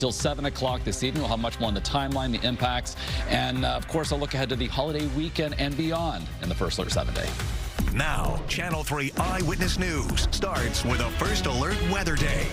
Till 7 o'clock this evening. We'll have much more on the timeline, the impacts, and of course, a look ahead to the holiday weekend and beyond in the First Alert 7-Day. Now, Channel 3 Eyewitness News starts with a First Alert Weather Day.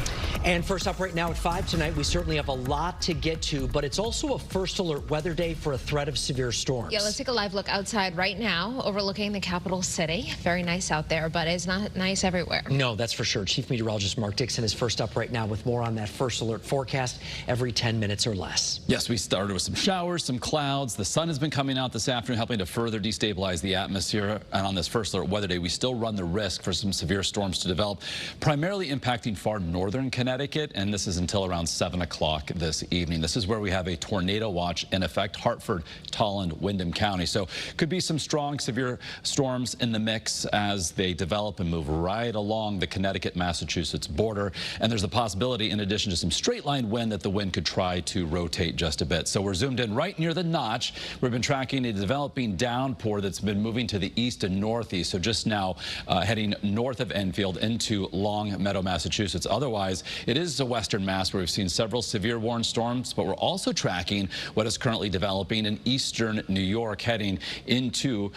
And first up right now at 5 tonight, we certainly have a lot to get to, but it's also a First Alert Weather Day for a threat of severe storms. Yeah, let's take a live look outside right now, overlooking the capital city. Very nice out there, but it's not nice everywhere. No, that's for sure. Chief Meteorologist Mark Dixon is first up right now with more on that First Alert forecast every 10 minutes or less. Yes, we started with some showers, some clouds. The sun has been coming out this afternoon, helping to further destabilize the atmosphere. And on this First Alert Weather Day, we still run the risk for some severe storms to develop, primarily impacting far northern Connecticut, and this is until around 7 o'clock this evening. This is where we have a tornado watch in effect, Hartford, Tolland, Windham County. So could be some strong, severe storms in the mix as they develop and move right along the Connecticut-Massachusetts border. And there's a possibility, in addition to some straight line wind, that the wind could try to rotate just a bit. So we're zoomed in right near the notch. We've been tracking a developing downpour that's been moving to the east and northeast. So just now heading north of Enfield into Long Meadow, Massachusetts. Otherwise, it is a western Mass where we've seen several severe warned storms, but we're also tracking what is currently developing in eastern New York, heading into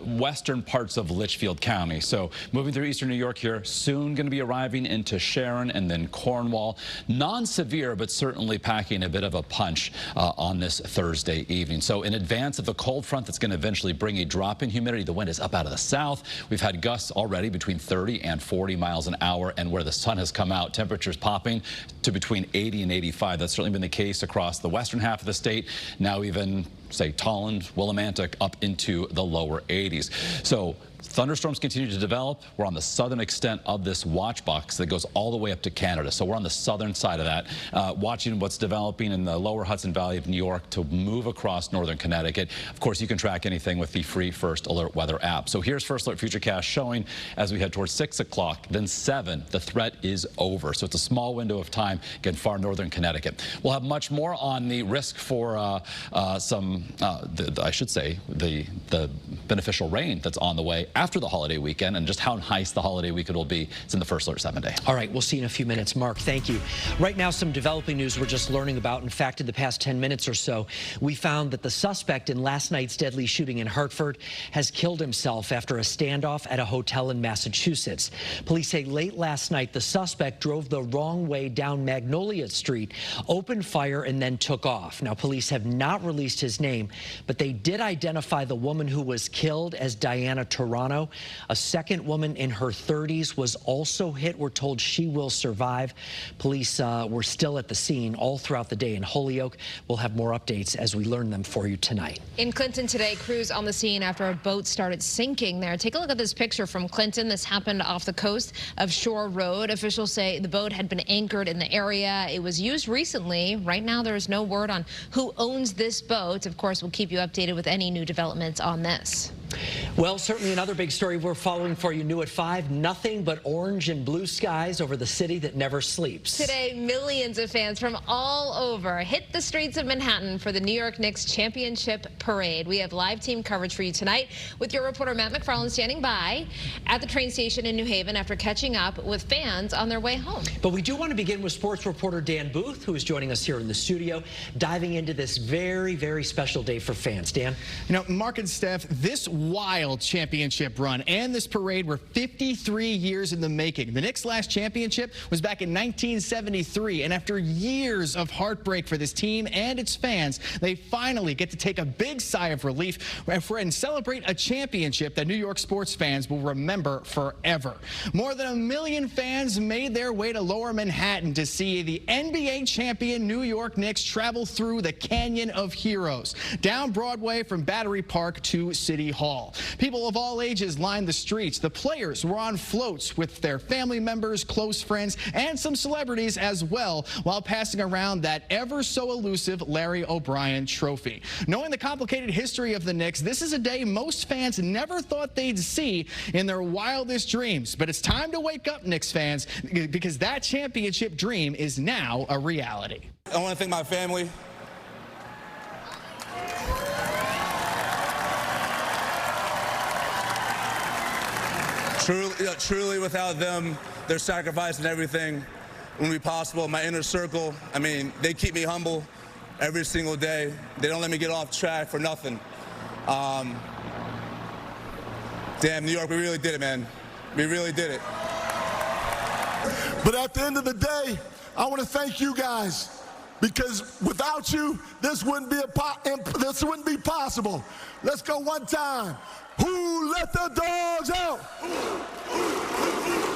western parts of Litchfield County. So moving through eastern New York here, soon going to be arriving into Sharon and then Cornwall. Non-severe, but certainly packing a bit of a punch on this Thursday evening. So in advance of the cold front that's going to eventually bring a drop in humidity, the wind is up out of the south. We've had gusts already between 30 and 40 miles an hour, and where the sun has come out, temperatures popping to between 80 and 85. That's certainly been the case across the western half of the state. Now even, say, Tolland, Willimantic up into the lower 80s. So thunderstorms continue to develop. We're on the southern extent of this watch box that goes all the way up to Canada. So we're on the southern side of that, watching what's developing in the lower Hudson Valley of New York to move across northern Connecticut. Of course, you can track anything with the free First Alert Weather app. So here's First Alert Futurecast showing as we head towards 6 o'clock, then 7, the threat is over. So it's a small window of time, again, far northern Connecticut. We'll have much more on the risk for I should say, the beneficial rain that's on the way after the holiday weekend, and just how nice the holiday weekend will be. It's in the First Alert 7-Day. All right, we'll see you in a few minutes. Mark, thank you. Right now, some developing news we're just learning about. In fact, in the past 10 minutes or so, we found that the suspect in last night's deadly shooting in Hartford has killed himself after a standoff at a hotel in Massachusetts. Police say late last night, the suspect drove the wrong way down Magnolia Street, opened fire, and then took off. Now, police have not released his name, but they did identify the woman who was killed as Diana Toronto. A second woman in her 30s was also hit. We're told she will survive. Police were still at the scene all throughout the day in Holyoke. We'll have more updates as we learn them for you tonight. In Clinton today, crews on the scene after a boat started sinking there. Take a look at this picture from Clinton. This happened off the coast of Shore Road. Officials say the boat had been anchored in the area. It was used recently. Right now, there is no word on who owns this boat. Of course, we'll keep you updated with any new developments on this. Well, certainly another big story we're following for you new at 5. Nothing but orange and blue skies over the city that never sleeps. Today, millions of fans from all over hit the streets of Manhattan for the New York Knicks championship parade. We have live team coverage for you tonight with your reporter Matt McFarland standing by at the train station in New Haven after catching up with fans on their way home. But we do want to begin with sports reporter Dan Booth, who is joining us here in the studio, diving into this very, very special day for fans. Dan? You know, Mark and Steph, this wild championship run and this parade were 53 years in the making. The Knicks' last championship was back in 1973, and after years of heartbreak for this team and its fans, they finally get to take a big sigh of relief and celebrate a championship that New York sports fans will remember forever. More than 1 million fans made their way to Lower Manhattan to see the NBA champion New York Knicks travel through the Canyon of Heroes, down Broadway from Battery Park to City Hall. People of all ages lined the streets. The players were on floats with their family members, close friends, and some celebrities as well, while passing around that ever so elusive Larry O'Brien trophy. Knowing the complicated history of the Knicks, this is a day most fans never thought they'd see in their wildest dreams. But it's time to wake up, Knicks fans, because that championship dream is now a reality. I want to thank my family. Truly, without them, their sacrifice and everything, when we possible. My inner circle, I mean, they keep me humble every single day. They don't let me get off track for nothing. Damn, New York, we really did it, man. We really did it. But at the end of the day, I want to thank you guys, because without you, this wouldn't be possible. Let's go one time. Who let the dogs out?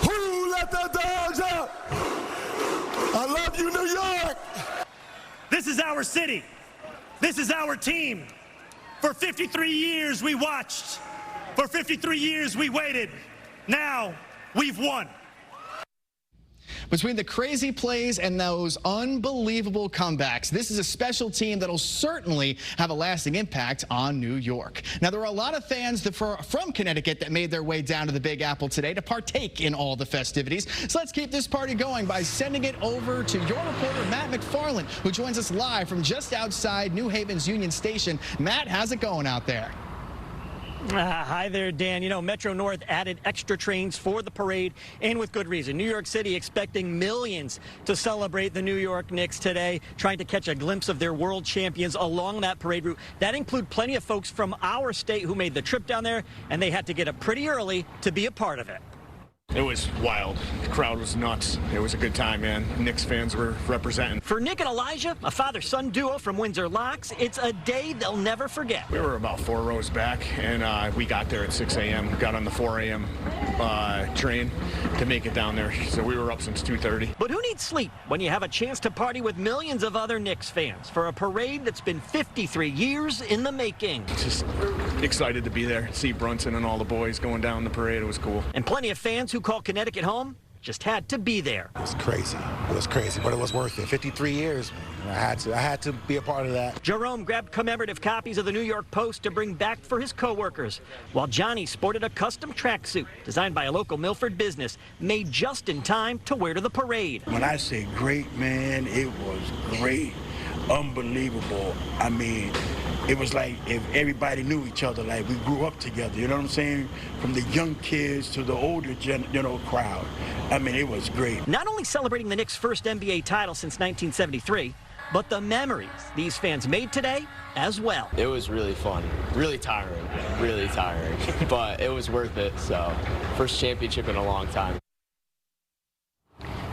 Who let the dogs out? I love you, New York. This is our city. This is our team. For 53 years we watched. For 53 years we waited. Now we've won. Between the crazy plays and those unbelievable comebacks, this is a special team that'll certainly have a lasting impact on New York. Now, there were a lot of fans from Connecticut that made their way down to the Big Apple today to partake in all the festivities. So let's keep this party going by sending it over to your reporter, Matt McFarland, who joins us live from just outside New Haven's Union Station. Matt, how's it going out there? Hi there, Dan. You know, Metro North added extra trains for the parade, and with good reason. New York City expecting millions to celebrate the New York Knicks today, trying to catch a glimpse of their world champions along that parade route. That include plenty of folks from our state who made the trip down there, and they had to get up pretty early to be a part of it. It was wild. The crowd was nuts. It was a good time, man. Knicks fans were representing. For Nick and Elijah, a father-son duo from Windsor Locks, it's a day they'll never forget. We were about 4 rows back, and we got there at 6 a.m., got on the 4 a.m. Train to make it down there. So we were up since 2:30. But who needs sleep when you have a chance to party with millions of other Knicks fans for a parade that's been 53 years in the making? Just excited to be there, see Brunson and all the boys going down the parade. It was cool. And plenty of fans who call Connecticut home just had to be there. It was crazy. It was crazy, but it was worth it. 53 years. I had to be a part of that. Jerome grabbed commemorative copies of the New York Post to bring back for his coworkers, while Johnny sported a custom tracksuit designed by a local Milford business, made just in time to wear to the parade. When I say great, man, it was great. Unbelievable. I mean, it was like if everybody knew each other, like we grew up together, you know what I'm saying? From the young kids to the older crowd. I mean, it was great. Not only celebrating the Knicks' first NBA title since 1973, but the memories these fans made today as well. It was really fun, really tiring, but it was worth it, so first championship in a long time.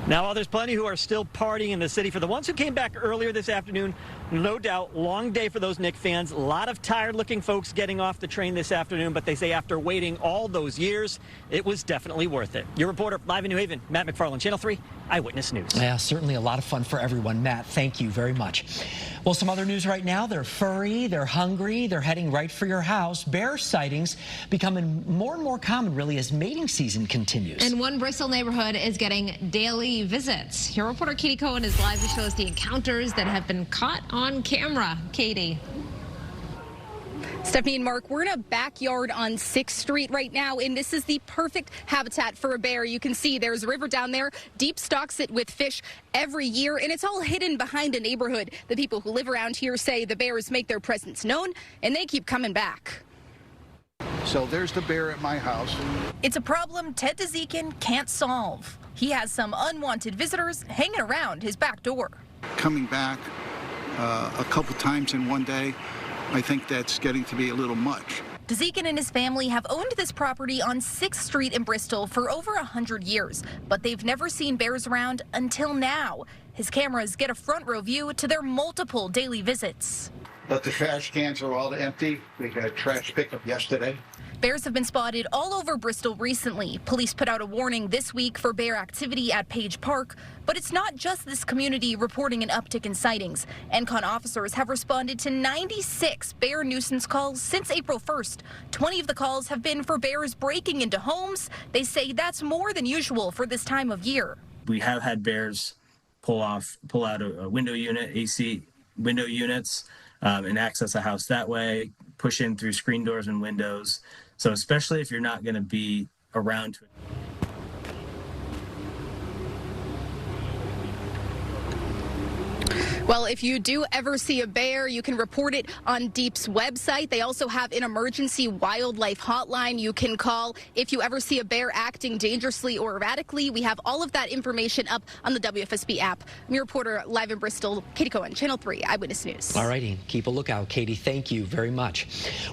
Now, while there's plenty who are still partying in the city, for the ones who came back earlier this afternoon, no doubt, long day for those Knicks fans. A lot of tired-looking folks getting off the train this afternoon, but they say after waiting all those years, it was definitely worth it. Your reporter live in New Haven, Matt McFarland, Channel 3 Eyewitness News. Yeah, certainly a lot of fun for everyone. Matt, thank you very much. Well, some other news right now. They're furry, they're hungry, they're heading right for your house. Bear sightings becoming more and more common, really, as mating season continues. And one Bristol neighborhood is getting daily visits. Your reporter Katie Cohen is live to show us the encounters that have been caught on camera. Katie. Stephanie and Mark, we're in a backyard on 6th Street right now, and this is the perfect habitat for a bear. You can see there's a river down there. Deep stocks it with fish every year, and it's all hidden behind a neighborhood. The people who live around here say the bears make their presence known, and they keep coming back. So there's the bear at my house. It's a problem Ted Dixon can't solve. He has some unwanted visitors hanging around his back door. Coming back a couple times in one day, I think that's getting to be a little much. Dixon and his family have owned this property on 6th Street in Bristol for over 100 years, but they've never seen bears around until now. His cameras get a front row view to their multiple daily visits. But the trash cans are all empty. We got a trash pickup yesterday. Bears have been spotted all over Bristol recently. Police put out a warning this week for bear activity at Page Park, but it's not just this community reporting an uptick in sightings. ENCON officers have responded to 96 bear nuisance calls since April 1st. 20 of the calls have been for bears breaking into homes. They say that's more than usual for this time of year. We have had bears pull out a window unit, AC window units, and access a house that way, push in through screen doors and windows. So especially if you're not going to be around to it. Well, if you do ever see a bear, you can report it on Deep's website. They also have an emergency wildlife hotline you can call if you ever see a bear acting dangerously or erratically. We have all of that information up on the WFSB app. I'm your reporter live in Bristol, Katie Cohen, Channel 3 Eyewitness News. All righty. Keep a lookout, Katie. Thank you very much.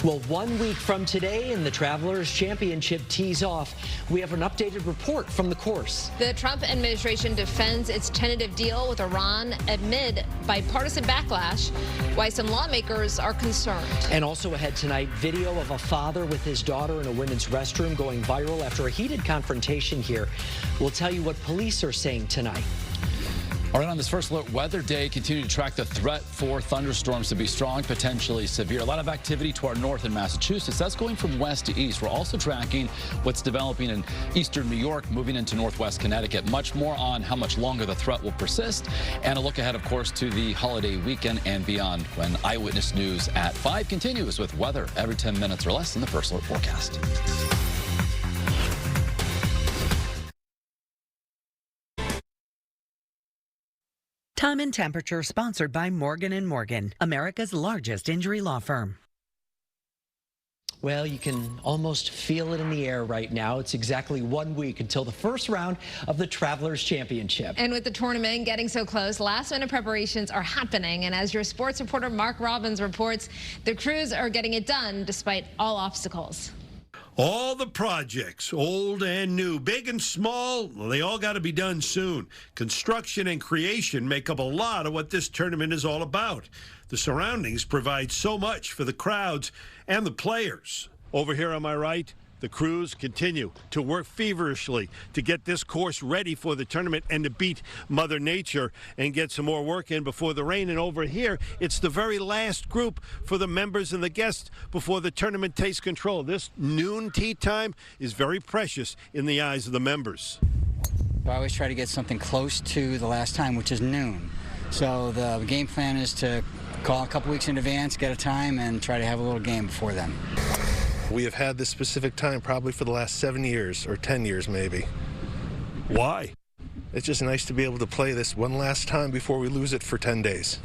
Well, 1 week from today, and the Travelers Championship tees off, we have an updated report from the course. The Trump administration defends its tentative deal with Iran amid bipartisan backlash, why some lawmakers are concerned. And also ahead tonight, video of a father with his daughter in a women's restroom going viral after a heated confrontation here. We'll tell you what police are saying tonight. All right, on this first alert weather day, continue to track the threat for thunderstorms to be strong, potentially severe. A lot of activity to our north in Massachusetts. That's going from west to east. We're also tracking what's developing in eastern New York, moving into northwest Connecticut. Much more on how much longer the threat will persist, and a look ahead, of course, to the holiday weekend and beyond, when Eyewitness News at 5 continues with weather every 10 minutes or less in the first alert forecast. Time and Temperature, sponsored by Morgan & Morgan, America's largest injury law firm. Well, you can almost feel it in the air right now. It's exactly 1 week until the first round of the Travelers Championship. And with the tournament getting so close, last-minute preparations are happening. And as your sports reporter Mark Robbins reports, the crews are getting it done despite all obstacles. All the projects, old and new, big and small, they all got to be done soon. Construction and creation make up a lot of what this tournament is all about. The surroundings provide so much for the crowds and the players. Over here on my right, the crews continue to work feverishly to get this course ready for the tournament and to beat Mother Nature and get some more work in before the rain. And over here, it's the very last group for the members and the guests before the tournament takes control. This noon tee time is very precious in the eyes of the members. I always try to get something close to the last time, which is noon. So the game plan is to call a couple weeks in advance, get a time, and try to have a little game before then. We have had this specific time probably for the last 7 years or 10 years maybe. Why? It's just nice to be able to play this one last time before we lose it for 10 days.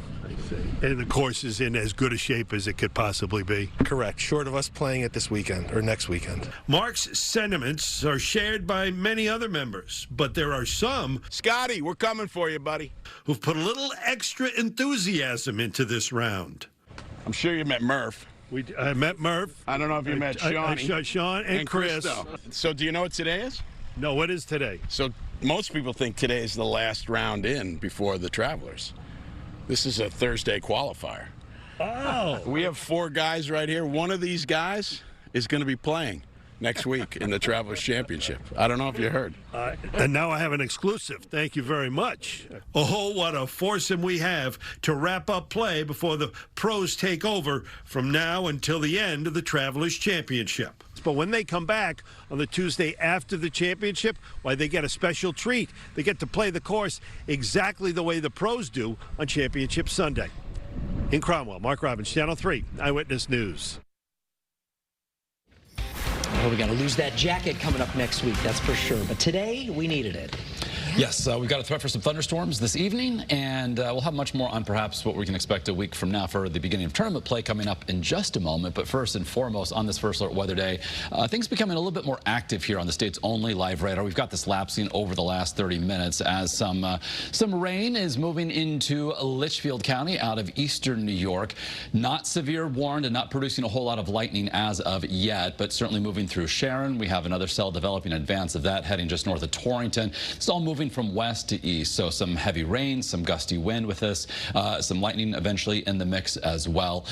And the course is in as good a shape as it could possibly be. Correct, short of us playing it this weekend or next weekend. Mark's sentiments are shared by many other members, but there are some, Scotty, we're coming for you, buddy, who've put a little extra enthusiasm into this round. I'm sure you met Murph. I met Murph. I don't know if you met Sean. Sean and Chris. So do you know what today is? No, what is today? So most people think today is the last round in before the Travelers. This is a Thursday qualifier. Oh. We have 4 guys right here. One of these guys is going to be playing next week in the Travelers Championship. I don't know if you heard. And now I have an exclusive. Thank you very much. Oh, what a foursome we have to wrap up play before the pros take over from now until the end of the Travelers Championship. But when they come back on the Tuesday after the championship, why, they get a special treat. They get to play the course exactly the way the pros do on Championship Sunday. In Cromwell, Mark Robbins, Channel 3 Eyewitness News. Well, we got to lose that jacket coming up next week, that's for sure. But today, we needed it. Yes, we've got a threat for some thunderstorms this evening, and we'll have much more on perhaps what we can expect a week from now for the beginning of tournament play coming up in just a moment. But first and foremost, on this first alert weather day, things becoming a little bit more active here on the state's only live radar. We've got this lapsing over the last 30 minutes as some rain is moving into Litchfield County out of eastern New York. Not severe warned and not producing a whole lot of lightning as of yet, but certainly moving through Sharon. We have another cell developing in advance of that, heading just north of Torrington. It's all moving from west to east, so some heavy rain, some gusty wind with this, some lightning eventually in the mix as well.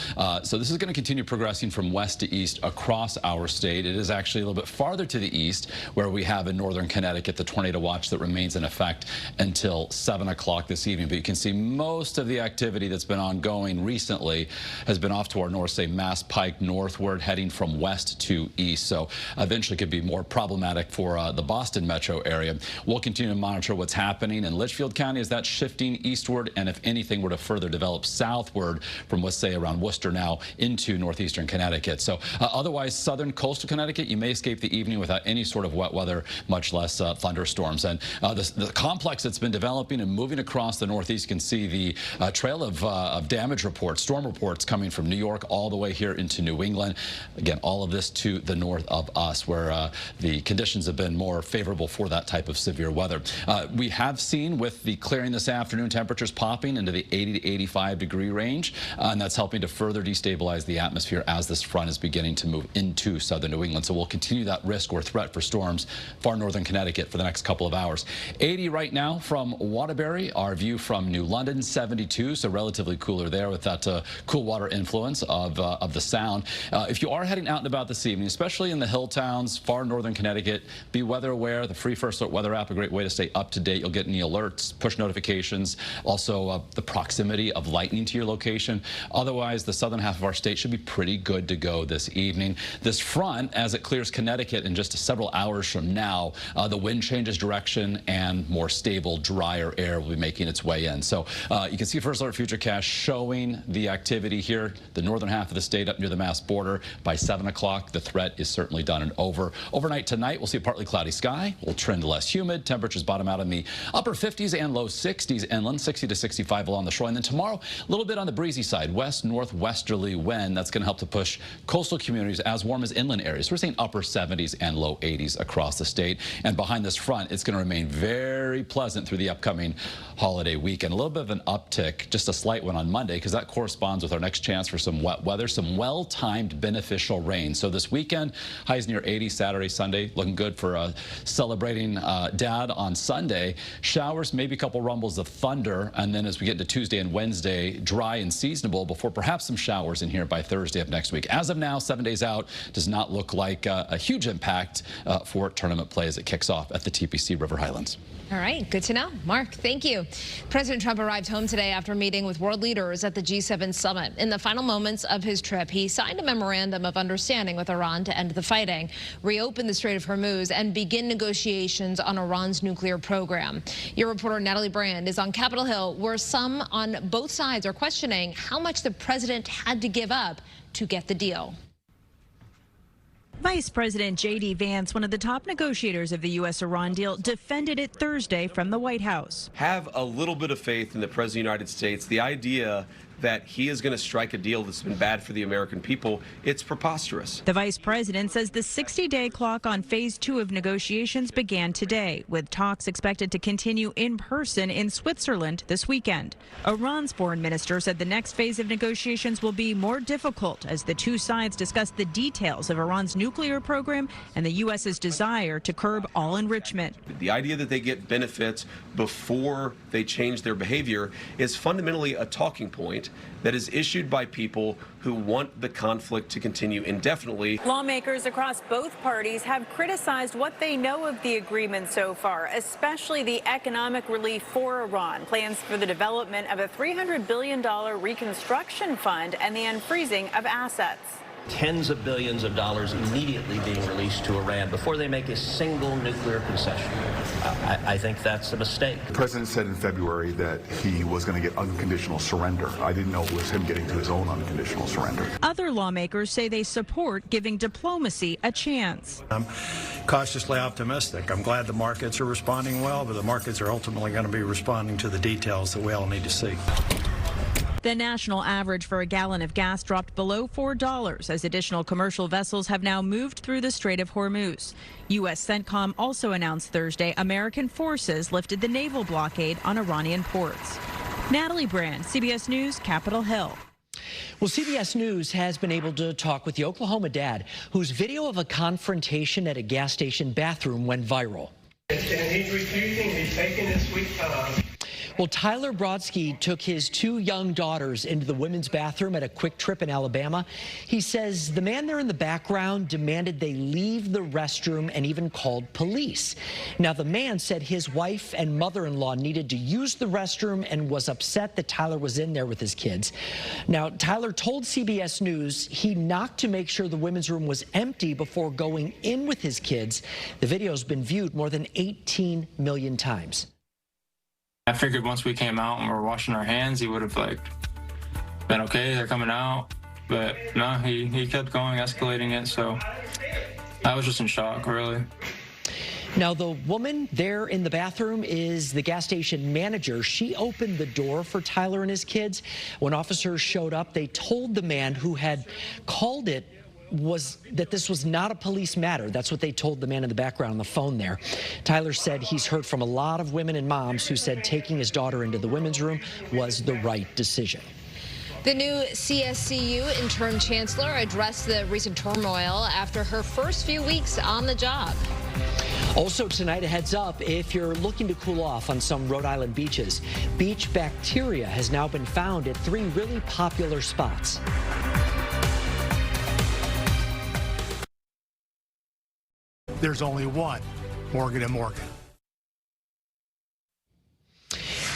So this is going to continue progressing from west to east across our state. It is actually a little bit farther to the east where we have in northern Connecticut the tornado watch that remains in effect until 7 o'clock this evening. But you can see most of the activity that's been ongoing recently has been off to our north, say Mass Pike northward, heading from west to east. So eventually could be more problematic for the Boston metro area. We'll continue to monitor monitor what's happening in Litchfield County as that's shifting eastward, and if anything were to further develop southward from, let's say, around Worcester now into northeastern Connecticut. So otherwise, southern coastal Connecticut, you may escape the evening without any sort of wet weather, much less thunderstorms. And the complex that's been developing and moving across the northeast, you can see the trail of damage reports, storm reports coming from New York all the way here into New England. Again, all of this to the north of us, where the conditions have been more favorable for that type of severe weather. We have seen with the clearing this afternoon, temperatures popping into the 80 to 85 degree range, and that's helping to further destabilize the atmosphere as this front is beginning to move into southern New England. So we'll continue that risk or threat for storms far northern Connecticut for the next couple of hours. 80 right now from Waterbury. Our view from New London, 72, so relatively cooler there with that cool water influence of the sound. If you are heading out and about this evening, especially in the hill towns, far northern Connecticut, be weather aware. The free First Alert weather app, a great way to stay up to date. You'll get any alerts, push notifications, also the proximity of lightning to your location. Otherwise, the southern half of our state should be pretty good to go this evening. This front, as it clears Connecticut in just several hours from now, the wind changes direction and more stable, drier air will be making its way in. So you can see First Alert Futurecast showing the activity here, the northern half of the state up near the Mass border. By 7 o'clock, the threat is certainly done and over. Overnight tonight, we'll see a partly cloudy sky. We'll trend less humid. Temperatures bottom out in the upper 50s and low 60s inland, 60 to 65 along the shore. And then tomorrow, a little bit on the breezy side, west-northwesterly wind. That's going to help to push coastal communities as warm as inland areas. We're seeing upper 70s and low 80s across the state. And behind this front, it's going to remain very pleasant through the upcoming holiday weekend. A little bit of an uptick, just a slight one on Monday, because that corresponds with our next chance for some wet weather, some well-timed beneficial rain. So this weekend, highs near 80, Saturday, Sunday, looking good for celebrating Dad on Sunday. Showers, maybe a couple rumbles of thunder, and then as we get into Tuesday and Wednesday, dry and seasonable before perhaps some showers in here by Thursday of next week. As of now, 7 days out, does not look like a huge impact for tournament play as it kicks off at the TPC River Highlands. All right, good to know. Mark, thank you. President Trump arrived home today after meeting with world leaders at the G7 summit. In the final moments of his trip, he signed a memorandum of understanding with Iran to end the fighting, reopen the Strait of Hormuz, and begin negotiations on Iran's nuclear program. Your reporter Natalie Brand is on Capitol Hill, where some on both sides are questioning how much the president had to give up to get the deal. Vice President J.D. Vance, one of the top negotiators of the U.S.-Iran deal, defended it Thursday from the White House. Have a little bit of faith in the President of the United States. The idea that he is going to strike a deal that's been bad for the American people, it's preposterous. The vice president says the 60-day clock on phase 2 of negotiations began today, with talks expected to continue in person in Switzerland this weekend. Iran's foreign minister said the next phase of negotiations will be more difficult as the two sides discuss the details of Iran's nuclear program and the U.S.'s desire to curb all enrichment. The idea that they get benefits before they change their behavior is fundamentally a talking point that is issued by people who want the conflict to continue indefinitely. Lawmakers across both parties have criticized what they know of the agreement so far, especially the economic relief for Iran, plans for the development of a $300 billion reconstruction fund, and the unfreezing of assets. Tens of billions of dollars immediately being released to Iran before they make a single nuclear concession. I think that's a mistake. The president said in February that he was going to get unconditional surrender. I didn't know it was him getting to his own unconditional surrender. Other lawmakers say they support giving diplomacy a chance. I'm cautiously optimistic. I'm glad the markets are responding well, but the markets are ultimately going to be responding to the details that we all need to see. The national average for a gallon of gas dropped below $4 as additional commercial vessels have now moved through the Strait of Hormuz. U.S. CENTCOM also announced Thursday American forces lifted the naval blockade on Iranian ports. Natalie Brand, CBS News, Capitol Hill. Well, CBS News has been able to talk with the Oklahoma dad whose video of a confrontation at a gas station bathroom went viral. And he's refusing, he's taking his sweet time. Well, Tyler Brodsky took his 2 young daughters into the women's bathroom at a Quick Trip in Alabama. He says the man there in the background demanded they leave the restroom and even called police. Now, the man said his wife and mother-in-law needed to use the restroom and was upset that Tyler was in there with his kids. Now, Tyler told CBS News he knocked to make sure the women's room was empty before going in with his kids. The video's been viewed more than 18 million times. I figured once we came out and we were washing our hands, he would have been okay, they're coming out. But no, he kept going, escalating it. So I was just in shock, really. Now, the woman there in the bathroom is the gas station manager. She opened the door for Tyler and his kids. When officers showed up, they told the man who had called it that this was not a police matter. That's what they told the man in the background on the phone there. Tyler said he's heard from a lot of women and moms who said taking his daughter into the women's room was the right decision. The new CSCU interim chancellor addressed the recent turmoil after her first few weeks on the job. Also tonight, a heads up, if you're looking to cool off on some Rhode Island beaches, beach bacteria has now been found at 3 really popular spots. There's only one Morgan & Morgan.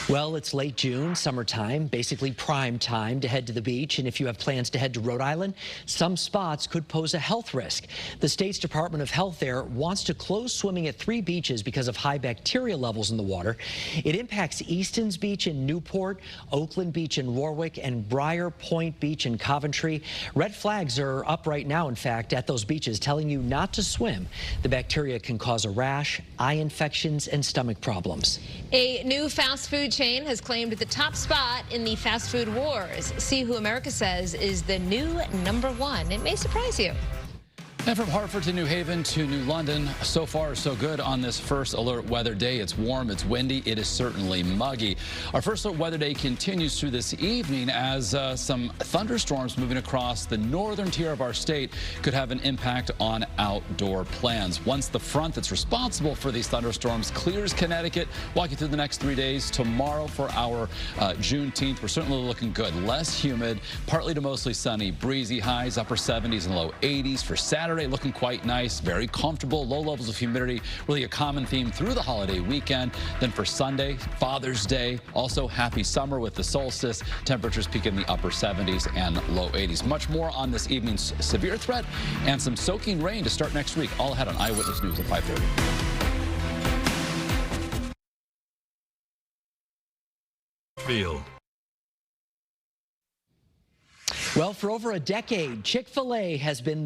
Well, it's late June, summertime, basically prime time to head to the beach. And if you have plans to head to Rhode Island, some spots could pose a health risk. The state's Department of Health there wants to close swimming at 3 beaches because of high bacteria levels in the water. It impacts Easton's Beach in Newport, Oakland Beach in Warwick, and Briar Point Beach in Coventry. Red flags are up right now, in fact, at those beaches, telling you not to swim. The bacteria can cause a rash, eye infections, and stomach problems. A new fast food chain has claimed the top spot in the fast food wars. See who America says is the new #1. It may surprise you. And from Hartford to New Haven to New London, so far so good on this first alert weather day. It's warm, it's windy, it is certainly muggy. Our first alert weather day continues through this evening as some thunderstorms moving across the northern tier of our state could have an impact on outdoor plans. Once the front that's responsible for these thunderstorms clears Connecticut, walk you through the next 3 days. Tomorrow for our Juneteenth, we're certainly looking good. Less humid, partly to mostly sunny, breezy highs, upper 70s and low 80s. For Saturday, looking quite nice, very comfortable, low levels of humidity, really a common theme through the holiday weekend. Then for Sunday, Father's Day, also happy summer with the solstice, temperatures peak in the upper 70s and low 80s. Much more on this evening's severe threat and some soaking rain to start next week. All ahead on Eyewitness News at 5:30. Field. Well, for over a decade, Chick-fil-A has been